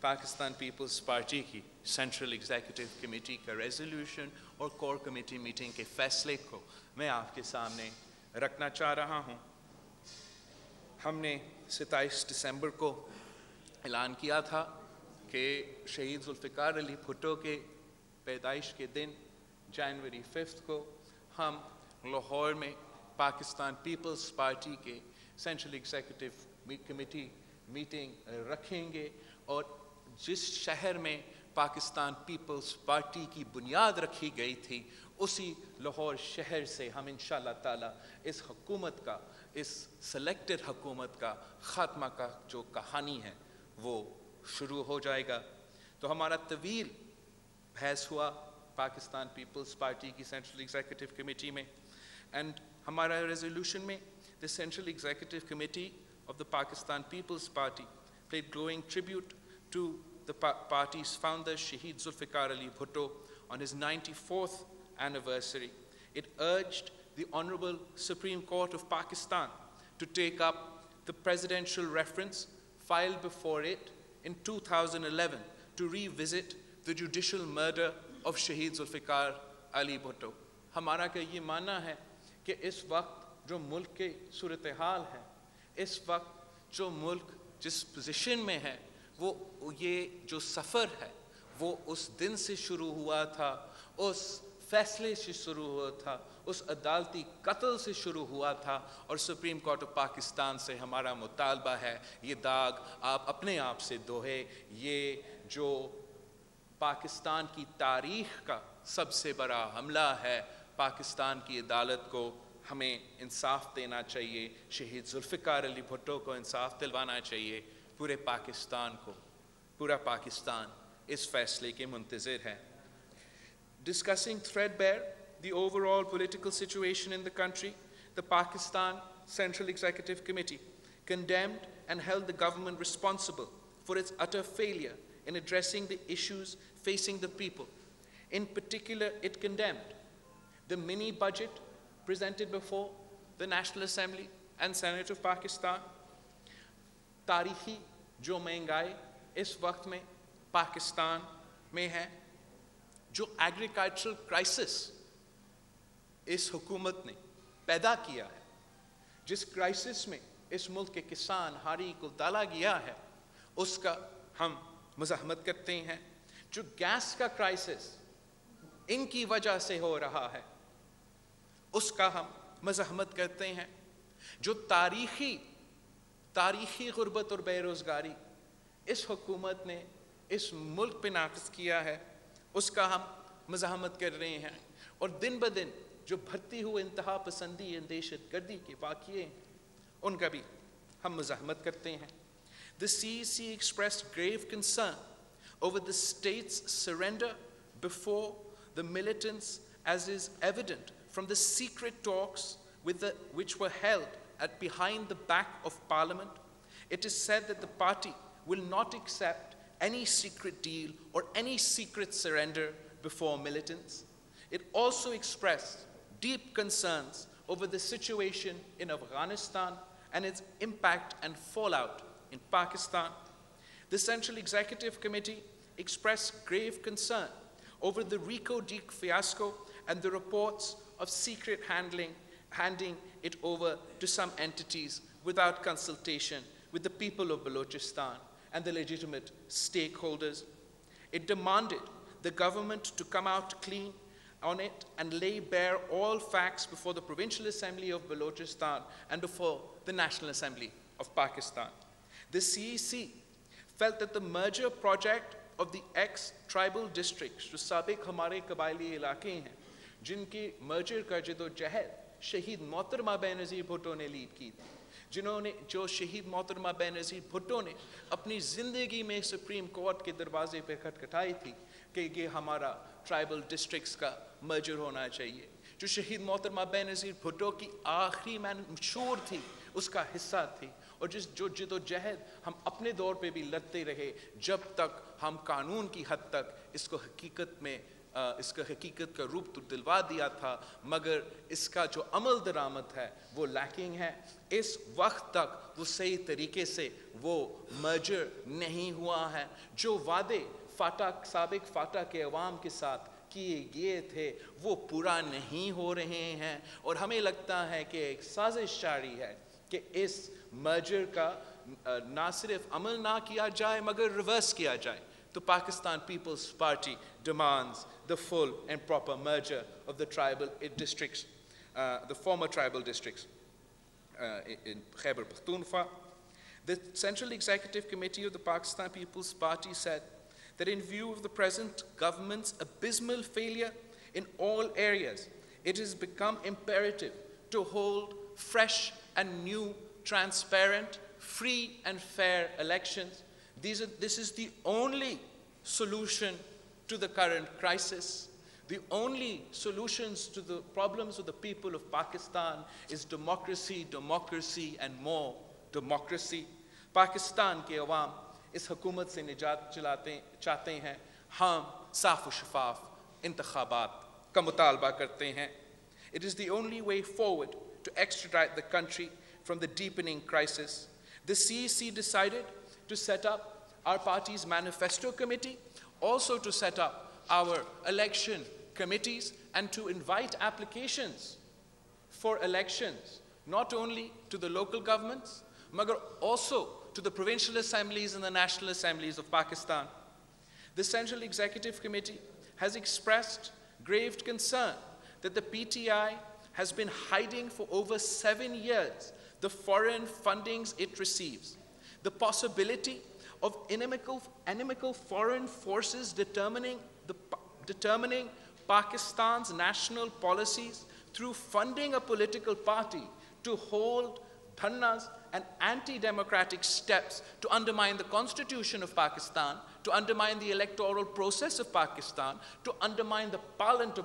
Pakistan peoples party की central executive committee का resolution और कोर कमेटी मीटिंग के फैसले को मैं आपके सामने रखना चाह रहा हूं। हमने 27 दिसंबर को ऐलान किया था कि शहीद जुल्फ़िकार अली भुट्टो के पैदाइश के दिन जनवरी 5 को हम लाहौर में पाकिस्तान पीपल्स पार्टी के सेंट्रल एग्जीक्यूटिव कमेटी मीटिंग रखेंगे और जिस शहर में पाकिस्तान पीपल्स पार्टी की बुनियाद रखी गई थी उसी लाहौर शहर से हम इंशाअल्लाह ताला इस हुकूमत का, इस सेलेक्टेड हुकूमत का ख़ात्मा का जो कहानी है वो शुरू हो जाएगा। तो हमारा तवील बहस हुआ पाकिस्तान पीपल्स पार्टी की सेंट्रल एग्जीक्यूटिव कमेटी में, एंड हमारा रेजोल्यूशन में the central executive committee of the Pakistan People's Party paid glowing tribute to the party's founder Shaheed Zulfikar Ali Bhutto on his 94th anniversary. It urged the Honorable Supreme Court of Pakistan to take up the presidential reference filed before it in 2011 to revisit the judicial murder of Shaheed Zulfikar Ali Bhutto. हमारा का ये मानना है कि इस वक्त जो मुल्क के सूरत हाल है, इस वक्त जो मुल्क जिस पोजीशन में है, वो ये जो सफ़र है वो उस दिन से शुरू हुआ था, उस फैसले से शुरू हुआ था, उस अदालती कत्ल से शुरू हुआ था, और सुप्रीम कोर्ट ऑफ पाकिस्तान से हमारा मुतालबा है ये दाग आप अपने आप से धोए। ये जो पाकिस्तान की तारीख़ का सबसे बड़ा हमला है, पाकिस्तान की अदालत को हमें इंसाफ देना चाहिए, शहीद जुल्फ़िकार अली भुट्टो को इंसाफ दिलवाना चाहिए, पूरे पाकिस्तान को, पूरा पाकिस्तान इस फैसले के मुंतज़िर है। Discussing threadbare the overall political situation in the country, the Pakistan Central Executive Committee condemned and held the government responsible for its utter failure in addressing the issues facing the people. In particular, it condemned the mini budget presented before the National Assembly and Senate of Pakistan, तारीखी जो महंगाई इस वक्त में पाकिस्तान में है, जो agricultural crisis इस हुकूमत ने पैदा किया है, जिस क्राइसिस में इस मुल्क के किसान हारी को डाला गया है, उसका हम मज़ाहमत करते हैं। जो गैस का क्राइसिस इनकी वजह से हो रहा है उसका हम मज़ाहमत करते हैं। जो तारीख़ी गुर्बत और बेरोज़गारी इस हुकूमत ने इस मुल्क पे नाक़िस किया है उसका हम मज़ाहमत कर रहे हैं, और दिन ब दिन जो बढ़ती हुई इंतहा पसंदी दहशतगर्दी के वाक़ये उनका भी हम मज़ाहमत करते हैं। The CEC expressed grave concern over the state's surrender before the militants, as is evident from the secret talks which were held behind the back of Parliament. It is said that the party will not accept any secret deal or any secret surrender before militants. It also expressed deep concerns over the situation in Afghanistan and its impact and fallout in Pakistan. The Central Executive Committee expressed grave concern over the Rico Deek fiasco and the reports of secret handing it over to some entities without consultation with the people of Balochistan and the legitimate stakeholders. It demanded the government to come out clean on it and lay bare all facts before the Provincial Assembly of Balochistan and before the National Assembly of Pakistan. The CEC felt that the merger project of the ex-tribal districts, जो साबिक हमारे कबायली इलाके हैं, जिनकी merger का जदोजहद शहीद मोहतरमा बेनज़ीर भुट्टो ने लीड की थी, जो शहीद मोहतरमा बेनज़ीर भुट्टो ने अपनी ज़िंदगी में सुप्रीम कोर्ट के दरवाजे पर खटखटाई थी कि ये हमारा ट्राइबल डिस्ट्रिक्ट्स का मर्जर होना चाहिए, जो शहीद मोहतरमा बेनज़ीर भुट्टो की आखिरी मंशूर थी उसका हिस्सा थी, और जो जदोजहद हम अपने दौर पे भी लड़ते रहे जब तक हम कानून की हद तक इसको हकीकत में इसका हकीकत का रूप तो दिलवा दिया था, मगर इसका जो अमल दरामद है वो लैकिंग है। इस वक्त तक वो सही तरीके से वो मर्जर नहीं हुआ है। जो वादे साबिक फाटा के अवाम के साथ किए गए थे वो पूरा नहीं हो रहे हैं, और हमें लगता है कि एक साजिश जारी है कि इस मर्जर का ना सिर्फ अमल ना किया जाए मगर रिवर्स किया जाए। तो Pakistan People's Party demands the full and proper merger of the tribal districts, the former tribal districts in Khyber Pakhtunkhwa. The Central Executive Committee of the Pakistan People's Party said that in view of the present government's abysmal failure in all areas, it has become imperative to hold fresh and new, transparent, free and fair elections. This is the only solution to the current crisis. The only solutions to the problems of the people of Pakistan is democracy, democracy and more democracy. Pakistan के अवाम इस हुकूमत से निजात चाहते हैं। हम साफ व शफाफ इंतखाबात का मुतालबा करते हैं। It is the only way forward to extradite the country from the deepening crisis. The CEC decided to set up our party's manifesto committee, also to set up our election committees and to invite applications for elections, not only to the local governments, but also to the provincial assemblies and the national assemblies of Pakistan. The Central Executive Committee has expressed grave concern that the PTI has been hiding for over 7 years the foreign fundings it receives. The possibility of inimical foreign forces determining Pakistan's national policies through funding a political party to hold dharnas and anti-democratic steps to undermine the constitution of Pakistan, to undermine the electoral process of Pakistan, to undermine the parliament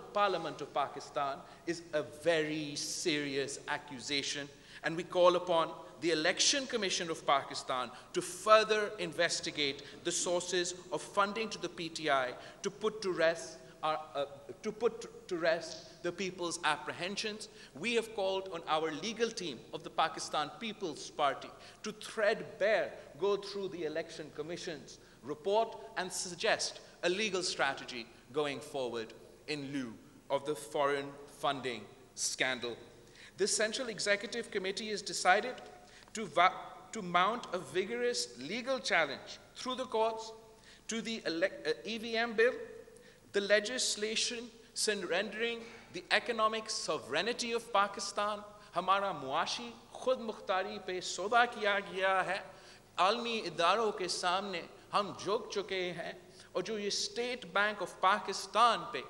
of Pakistan is a very serious accusation. And we call upon the Election Commission of Pakistan to further investigate the sources of funding to the PTI to put to rest the people's apprehensions. We have called on our legal team of the Pakistan People's Party to threadbare go through the Election Commission's report and suggest a legal strategy going forward in lieu of the foreign funding scandal. The Central Executive Committee has decided to mount a vigorous legal challenge through the courts to the EVM bill, the legislation surrendering the economic sovereignty of Pakistan. हमारा मुआशी खुद मुख्तारी पे सौदा किया गया है, आलमी इदारों के सामने हम झुक चुके हैं, और जो ये स्टेट बैंक ऑफ पाकिस्तान पे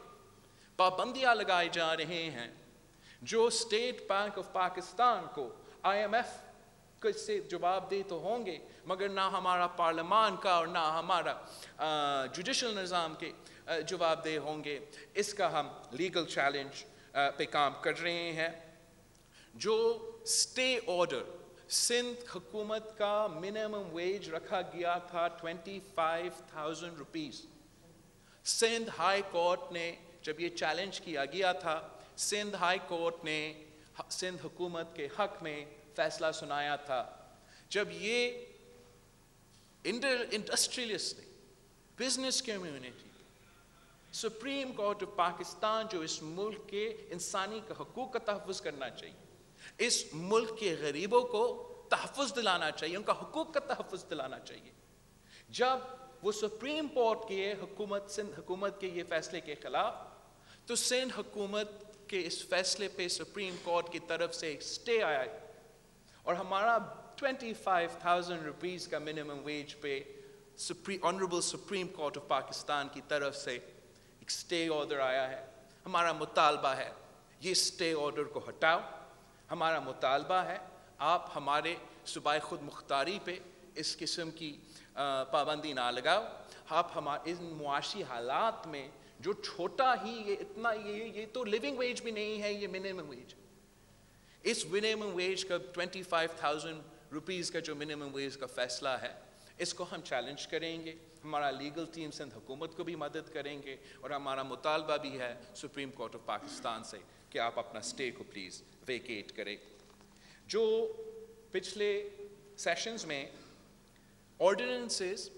पाबंदियां लगाए जा रहे हैं, जो स्टेट बैंक ऑफ पाकिस्तान को IMF से जवाब दे तो होंगे, मगर ना हमारा पार्लियामान का और ना हमारा जुडिशल निज़ाम के जवाब दे होंगे। इसका हम लीगल चैलेंज पे काम कर रहे हैं। जो स्टे ऑर्डर सिंध हुकूमत का मिनिमम वेज रखा गया था 25,000 रुपीस, सिंध हाई कोर्ट ने जब ये चैलेंज किया गया था, सिंध हाई कोर्ट ने सिंध हुकूमत के हक में फैसला सुनाया था। जब ये इंडस्ट्रियलिस्ट ने, business community, supreme court of Pakistan जो इस मुल्क के इंसानी का हकूक का तहफ़्फ़ुज़ करना चाहिए, इस मुल्क के गरीबों को तहफ़्फ़ुज़ दिलाना चाहिए, उनका हकूक का तहफ़्फ़ुज़ दिलाना चाहिए, जब वो सुप्रीम कोर्ट के हुकूमत सिंध हुकूमत के ये फैसले के खिलाफ, तो सिंध हुकूमत के इस फैसले पे सुप्रीम कोर्ट की तरफ से एक स्टे आया और हमारा 25,000 रुपीस का मिनिमम वेज पे honourable supreme court of Pakistan की तरफ से एक स्टे ऑर्डर आया है। हमारा मुतालबा है ये स्टे ऑर्डर को हटाओ। हमारा मुतालबा है आप हमारे सूबाए खुद मुख्तारी पे इस किस्म की पाबंदी ना लगाओ। आप हमारे इन मुआशी हालात में जो छोटा ही ये इतना ये तो लिविंग वेज भी नहीं है, ये मिनिमम वेज, इस मिनिमम वेज का 25,000 रुपीस का जो मिनिमम वेज का फैसला है, इसको हम चैलेंज करेंगे, हमारा लीगल टीम सिंध हुकूमत को भी मदद करेंगे और हमारा मुतालबा भी है सुप्रीम कोर्ट ऑफ पाकिस्तान से कि आप अपना स्टे को प्लीज़ वेकेट करें। जो पिछले सेशंस में ऑर्डिनेंसेस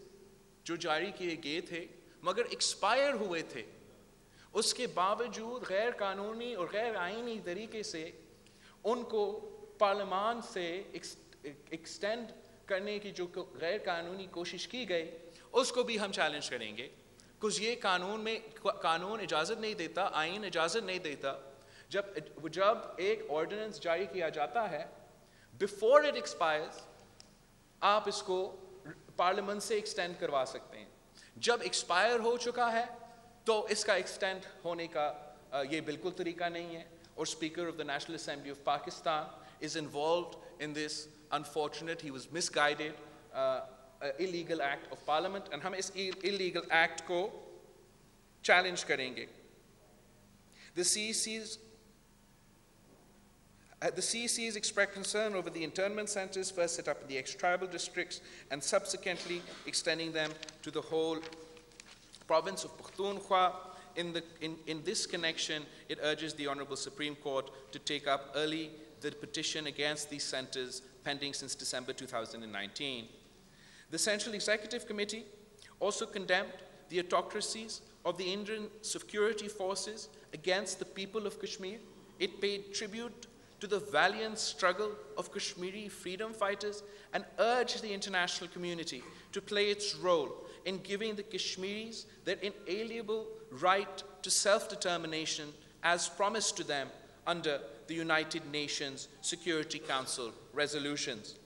जो जारी किए गए थे मगर एक्सपायर हुए थे, उसके बावजूद गैर कानूनी और गैर आईनी तरीके से उनको पार्लियामान से एक्सटेंड करने की जो गैर कानूनी कोशिश की गई, उसको भी हम चैलेंज करेंगे। कुछ ये कानून इजाज़त नहीं देता, आइन इजाज़त नहीं देता। जब एक ऑर्डिनेंस जारी किया जाता है, बिफोर इट एक्सपायर्स आप इसको पार्लियामेंट से एक्सटेंड करवा सकते हैं। जब एक्सपायर हो चुका है तो इसका एक्सटेंड होने का ये बिल्कुल तरीका नहीं है, और speaker of the national assembly of Pakistan is involved in this unfortunate, he was misguided illegal act of parliament, and हम इस illegal act को challenge करेंगे। The CECs expressed concern over the internment centers first set up in the ex-tribal districts and subsequently extending them to the whole province of Pakhtunkhwa. In this connection, it urges the Honorable Supreme Court to take up early the petition against these centers pending since December 2019. The Central Executive Committee also condemned the autocracies of the Indian security forces against the people of Kashmir. It paid tribute to the valiant struggle of Kashmiri freedom fighters and urged the international community to play its role in giving the Kashmiris their inalienable right to self-determination as promised to them under the United Nations Security Council resolutions.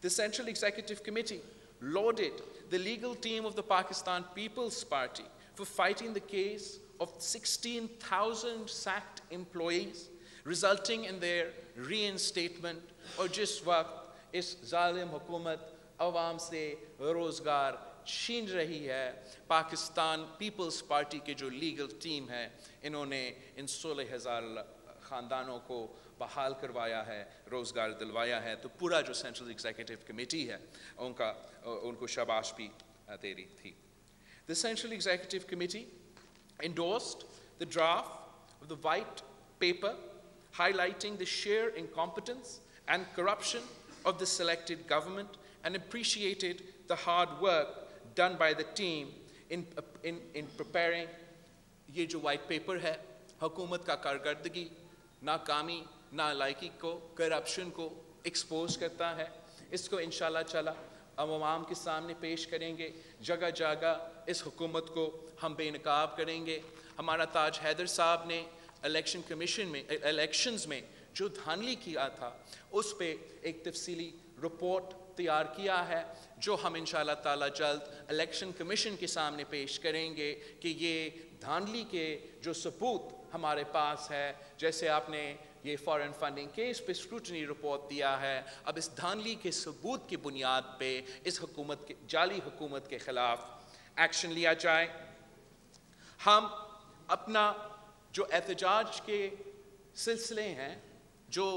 The Central Executive Committee lauded the legal team of the Pakistan People's Party for fighting the case of 16,000 sacked employees, resulting in their reinstatement, और जिस वक्त इस जालिम हुकूमत अवाम से रोज़गार छीन रही है, पाकिस्तान पीपल्स पार्टी के जो लीगल टीम है, इन्होंने इन 16,000 ख़ानदानों को बहाल करवाया है, रोज़गार दिलवाया है। तो पूरा जो सेंट्रल एग्जीक्यूटिव कमेटी है उनको शाबाश भी दे रही थी। The Central Executive Committee endorsed the draft of the white paper highlighting the sheer incompetence and corruption of the selected government and appreciated the hard work done by the team in preparing ये जो white paper है, हुकूमत का कारकर्दगी, नाकामी, नालायकी को, corruption को expose करता है। इसको इंशाल्लाह ताला अवाम के सामने पेश करेंगे, जगह जगह इस हुकूमत को हम बेनकाब करेंगे। हमारा ताज हैदर साहब ने इलेक्शन कमीशन में इलेक्शंस में जो धांधली किया था उस पे एक तफसीली रिपोर्ट तैयार किया है, जो हम इंशाल्लाह ताला जल्द इलेक्शन कमीशन के सामने पेश करेंगे कि ये धांधली के जो सबूत हमारे पास है, जैसे आपने ये फॉरेन फंडिंग केस पे स्क्रूटनी रिपोर्ट दिया है, अब इस धांधली के सबूत की बुनियाद पे इस हुकूमत के जाली हुकूमत के खिलाफ एक्शन लिया जाए। हम अपना जो एहतजाज के सिलसिले हैं जो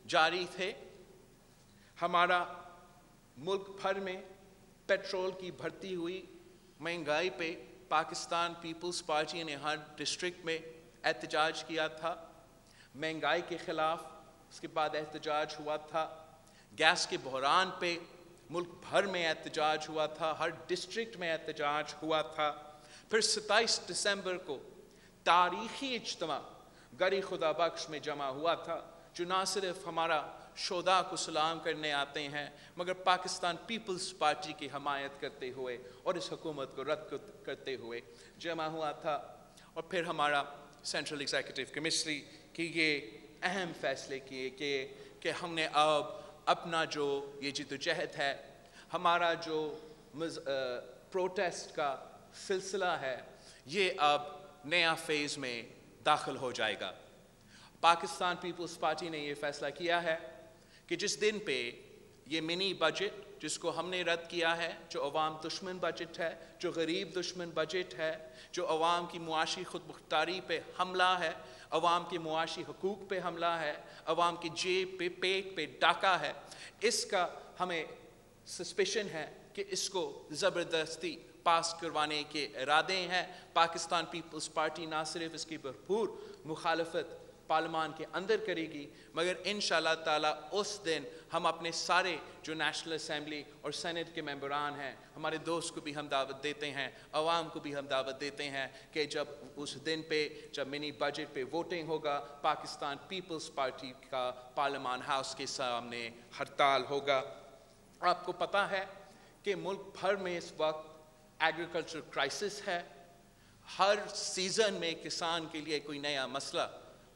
जारी थे, हमारा मुल्क भर में पेट्रोल की बढ़ती हुई महंगाई पे पाकिस्तान पीपल्स पार्टी ने हर डिस्ट्रिक्ट में एहतजाज किया था। महंगाई के ख़िलाफ़ उसके बाद एहतजाज हुआ था। गैस के बहरान पे मुल्क भर में एहतजाज हुआ था, हर डिस्ट्रिक्ट में एहतजाज हुआ था। फिर 27 दिसंबर को तारीख़ी इज्तिमा गरी खुदा बख्श में जमा हुआ था, जो ना सिर्फ हमारा शोदा को सलाम करने आते हैं मगर पाकिस्तान पीपल्स पार्टी की हमायत करते हुए और इस हुकूमत को रद्द करते हुए जमा हुआ था। और फिर हमारा सेंट्रल एग्जीक्यूटिव कमेटी कि ये अहम फैसले किए कि हमने अब अपना जो ये जिद्दोजहद है, हमारा जो प्रोटेस्ट का सिलसिला है, ये अब नया फेज़ में दाखिल हो जाएगा। पाकिस्तान पीपल्स पार्टी ने ये फैसला किया है कि जिस दिन पे ये मिनी बजट जिसको हमने रद्द किया है, जो अवाम दुश्मन बजट है, जो गरीब दुश्मन बजट है, जो अवाम की मुआशी खुद मुख्तारी पे हमला है, अवाम के मुआशी हकूक़ पे हमला है, अवाम की जेब पे पेट पे डाका है, इसका हमें सस्पिशन है कि इसको ज़बरदस्ती पास करवाने के इरादे हैं। पाकिस्तान पीपल्स पार्टी ना सिर्फ इसकी भरपूर मुखालफत पार्लियामान के अंदर करेगी, मगर इंशाअल्लाह ताला उस दिन हम अपने सारे जो नेशनल असेंबली और सेनेट के मेंबरान हैं, हमारे दोस्त को भी हम दावत देते हैं, अवाम को भी हम दावत देते हैं कि जब उस दिन पे जब मिनी बजट पे वोटिंग होगा, पाकिस्तान पीपल्स पार्टी का पार्लियामान हाउस के सामने हड़ताल होगा। आपको पता है कि मुल्क भर में इस वक्त एग्रीकल्चर क्राइसिस है। हर सीज़न में किसान के लिए कोई नया मसला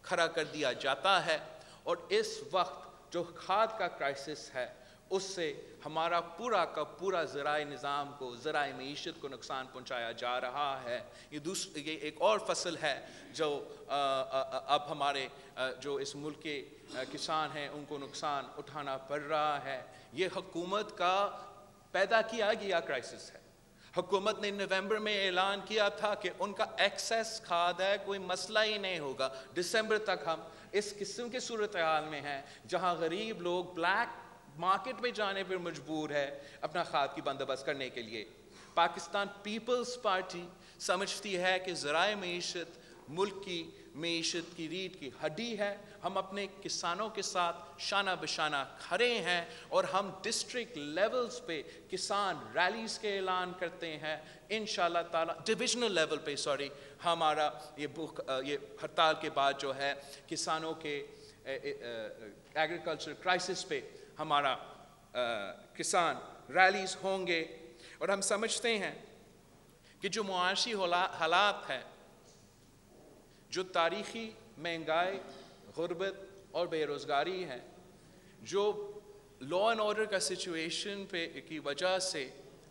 खड़ा कर दिया जाता है, और इस वक्त जो खाद का क्राइसिस है उससे हमारा पूरा का पूरा ज़राए निज़ाम को, ज़राए मईशत को नुकसान पहुंचाया जा रहा है। ये एक और फसल है जो अब हमारे जो इस मुल्क के किसान हैं उनको नुकसान उठाना पड़ रहा है। ये हुकूमत का पैदा किया गया क्राइसिस है। हुकूमत ने नवंबर में ऐलान किया था कि उनका एक्सेस खाद है, कोई मसला ही नहीं होगा। दिसंबर तक हम इस किस्म के सूरत हाल में हैं जहां गरीब लोग ब्लैक मार्केट में जाने पर मजबूर है अपना खाद की बंदोबस्त करने के लिए। पाकिस्तान पीपल्स पार्टी समझती है कि ज़राए मईशत मुल्क की मईशत की रीढ़ की हड्डी है। हम अपने किसानों के साथ शाना बशाना खड़े हैं, और हम डिस्ट्रिक्ट लेवल्स पे किसान रैलीज़ के ऐलान करते हैं। इंशाअल्लाह ताला डिविजनल लेवल पे हमारा ये हड़ताल के बाद जो है किसानों के एग्रीकल्चर क्राइसिस पे हमारा किसान रैलीज़ होंगे। और हम समझते हैं कि जो मुआशी हालात हैं, जो तारीख़ी महंगाई, गुर्बत और बेरोज़गारी है, जो लॉ एंड ऑर्डर का सिचुएशन पे की वजह से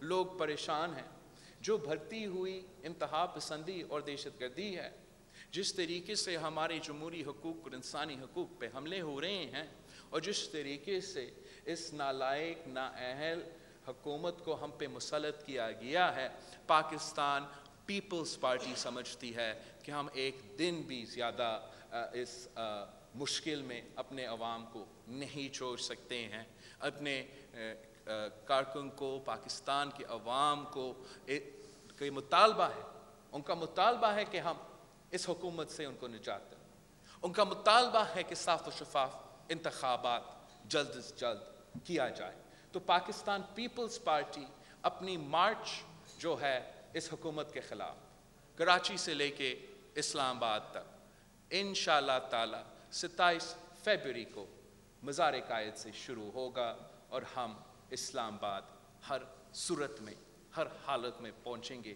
लोग परेशान हैं, जो बढ़ती हुई इंतहा पसंदी और दहशतगर्दी है, जिस तरीके से हमारे जमहूरी हकूक़ और इंसानी हकूक़ पे हमले हो रहे हैं, और जिस तरीके से इस नालायक नाअहल हुकूमत को हम पे मुसल्लत किया गया है, पाकिस्तान पीपल्स पार्टी समझती है कि हम एक दिन भी ज़्यादा इस मुश्किल में अपने अवाम को नहीं छोड़ सकते हैं। अपने कारकुन को, पाकिस्तान के अवाम को कोई मुतालबा है, उनका मुतालबा है कि हम इस हुकूमत से उनको निजात दें। उनका मुतालबा है कि साफ़ व शफाफ इंतखाबात जल्द से जल्द किया जाए। तो पाकिस्तान पीपल्स पार्टी अपनी मार्च जो है इस हुकूमत के ख़िलाफ़ कराची से लेके इस्लामाबाद तक इंशाअल्लाह ताला 27 फरवरी को मज़ार कायद से शुरू होगा, और हम इस्लामाबाद हर सूरत में, हर हालत में पहुँचेंगे।